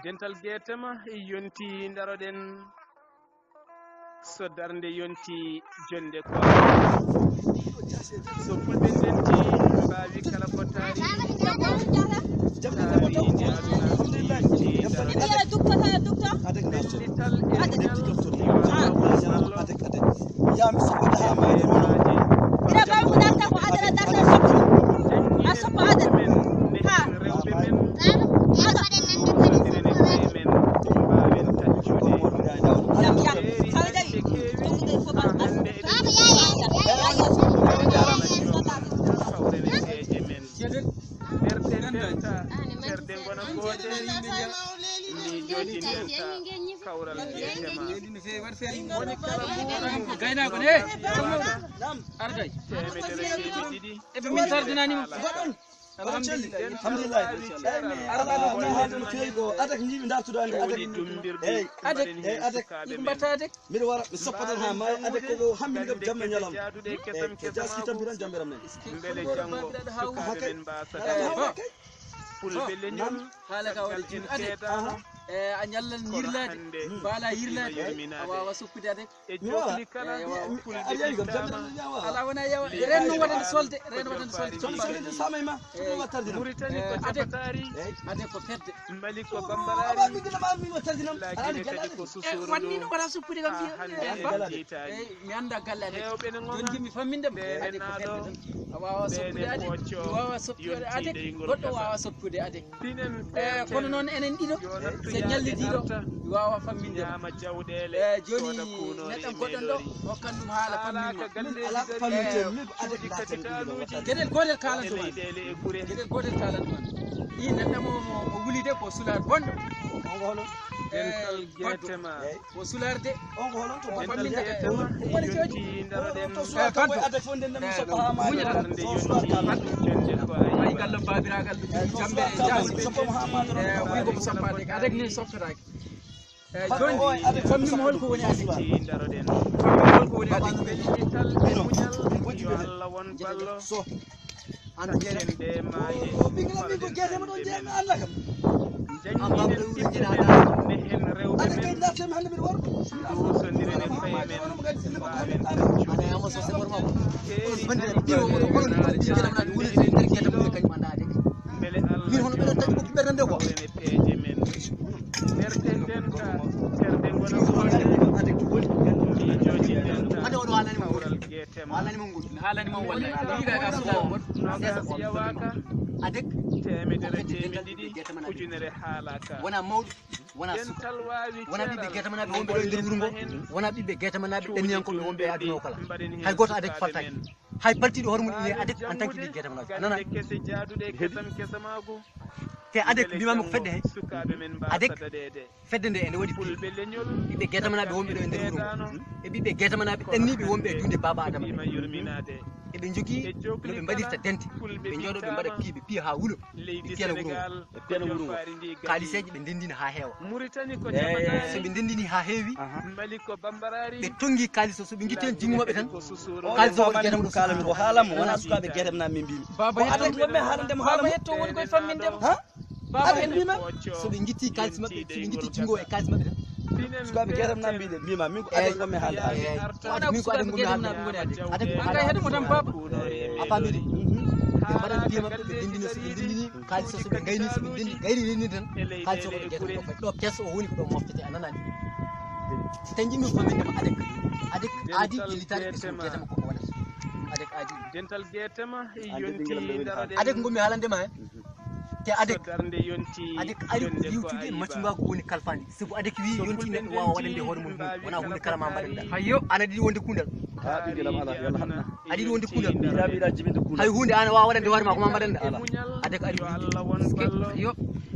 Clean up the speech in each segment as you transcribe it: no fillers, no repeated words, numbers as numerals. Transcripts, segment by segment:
dental getema yonti daroden so darnde yonti jonde ko so fulbe denti baawi kala ko taari anyallan yirlade bala yirlade awa soppude ade ala wana yawa ren no wadande solde samayma ade ko fedde mali ko bambalari wanni no wala soppude kam mi anda galle ade don jimi famminde ade ko fedde awa soppude ade goddo wawa soppude ade kono non enen dido se ñallidiɗo wawa famminde joni neɗɗo goɗɗon ɗo hokkan ɗum haala gueɗel gotel kalantuma gueɗel gotel kalantuma i neɗɗo mo wulide ko sular bonɗo ko sularde famminde woni jooji ay gallo babiragal jambe jasi wi ko sappade adek ni softotake joni fammimo holko woni adek holko woni adek Allah won ballo so an jende maaje bigla mi ko gete mo don jeema Allah kam adek temedere temedidi ujunere halaka wona mawdo wona wona bibbe geta manabe wonbe do nder wuro ngo wona bibbe geta manabe danniyanko be wonbe aduna kala hay goto adek faltaki hay partido hormudi ne adek en tant que bibbe geta manabe nana kesse jaadude kesam kesamago te adek bimami ko fedde he adek fedde nde ene wadi fulbe leñol bibbe geta manabe wonbe do nder wuro e bibbe geta manabe dannibe wonbe dunde baba adama e be jogi no be mbadirta dente be jodo be mbada piibe pi ha wulo be piana wuro kaliseji be dendina ha heewa muritani ko so be dendini ha heewi mali ko bambarari be tongi kaliso so be gitten jingu mabbe tan kaliso ko getam ko kala mi ko haalam wona sukabe getam na min bimi baba adek wonbe haalande mo haalam hetto woni koy famminde ha baba en bima so be gitti kalis mabbe so be gitti jingo e kalis mabbe tan sukabe getam na mbide bima min ko adek wonbe haalde min ko adek getam na ngoni adek anga hedo mo tan baba afamidi be mbadan biye mabbe be dindini so be dindini kalis so be gayni so be dindi gayri ni tan kalis so be getam do kesso o woni ko do moftete ananani tan jimi famminde ma adek adi military be so getam ko wala adek adi dental getema yonti darade adek ngomi halande ma te adek darnde yonti adek ari yutude macunga ko woni kalfandi sabu adek wi yonti neddo wawa wadande hoore mun wona hunde kala ma mbaɗen hayyo ana di wonde kundal adi wonde kundal hay hunde ana wawa wadande hoore ma ko ma mbaɗen adek ari yo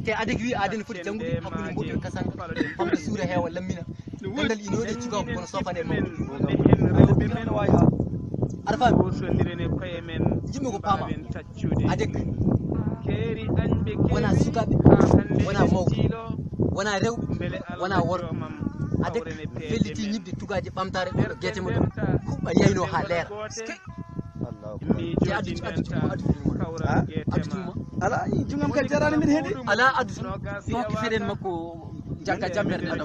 te adek wi aden foti jangude hakkunde mboɓe kasan famde suura heewa lammina dandal inode cuga kono sofane mo arfa sondirene koye men jimmi ko pama adek keri anbe wona sukabe wona mawɓe wona rewɓe wona worɓe adek felliti ñibde tugaji ɓamtare ɗo guete mum huɓɓa yeyno ha leera mi jodi denta kawral getema ala jungam ka jarani min hedi ala addu ko feden makko jagga jammere ado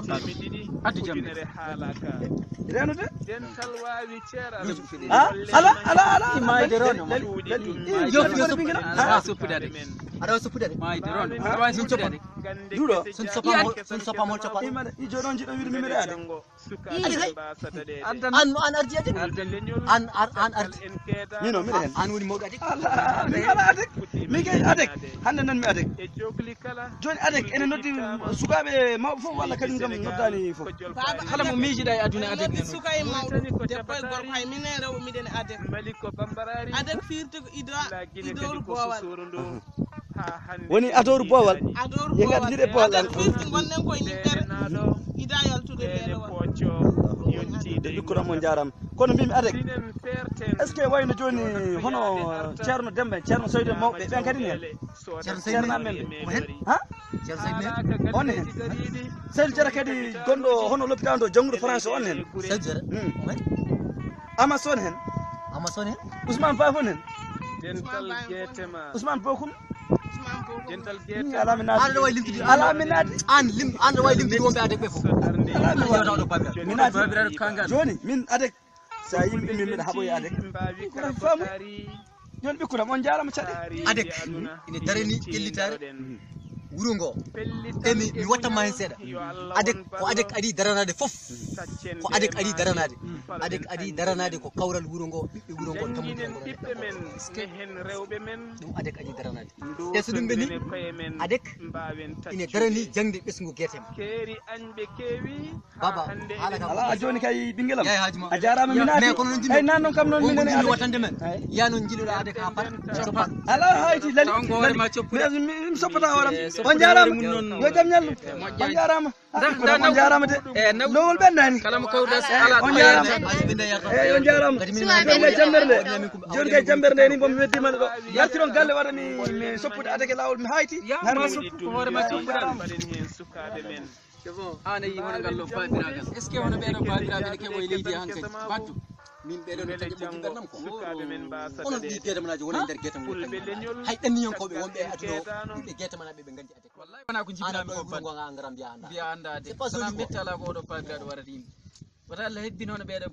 addu jammere halaka renude dental wawi cera ala mayde rono jofi ha soppudade ada soppudade mayde rono wa sun soppudade dudo sun soppa mol coppa imade i jodon jido wirmi mere ade an arji ade an arji mino mi hen an woni mawdo ade ala ade mi kay ade hande nan mi ade e jogli kala joni ade ene noddi sukabe mawbe fof walla kadi ngam noddani fof kala mo miijida e aduna ade noddi sukay mawdo debbo e gorko hay minen rew miɗen adek maliko bambarari adek firti ko idoru bowal woni adoru bowal ye gadire bowal adek firti gonnen koye niddere ida yaltude lelowal pocco yontide dukkura mo jaram kono mbimi adek est ce que wayno joni hono ceerno dembe ceerno soyde mawɓe ɓen kadi ne ceerno men ha ceerno sayne on hen sel jara kadi gondo hono l'hôpital do jangrude français on hen sel jara amason hen ousmane ba fon hen dental getema ousmane bokum dental ala minati an way limtude ala minati an way limtude wonɓe adek ɓe fof minati joni min adek sa yimɓe min mbiɗa haɓoye adek kono famu joni ɓikkuram on jarama caɗe adek ine darani ƴellitare wuro ngo emi mi wattama hen seeɗa adek ko adek adi daranade fof ko adek adi daranade ko kawral wuro ngo ɓiɓɓe wuro ngo ɓiɓɓe men hen rewɓe men ɗum adek adi daranade e so ɗum ɓeni adek ine darani jangde ɓesgu guertema keeri añɓe keewi baba haala kam ala joni kay ɓinguelam yeey hajuma a jarama minati mais kono ay nan noon kam noon minen jilli wattande men ya noon jilluɗo adek ha pat copat ala hayti lali mi soppata horam on jarama yo jaam ñallu on jarama on jarama de lowol ɓendani kala mo kawda on jarama eyyi on jarama joni kay jambere nde ni bomi weddima ɗo yartiron galle waɗani mi soppude adake lawol mi hayti hoorema mbaɗen hen sukaɓe men c'est bon an ayi hono ngallo babiragal est ce que hono ɓeɗo babiraɓe ne keɓoye leydi hankkadi baddu min ɓeɗo no tagui ɓoggui bernam ko onon ɗi guetamanaji woni nder guetam hay ɗanniyankoɓe wonɓe e aduna o ɓiɓɓe guetamanaɓe ɓe gandi adek wallahi wona ko jibinami ko baddu gonga garam mbiya anda de sana metti ala ko oɗo babiraɗo warata yimɓe wata Allah hebbino no ɓeɗo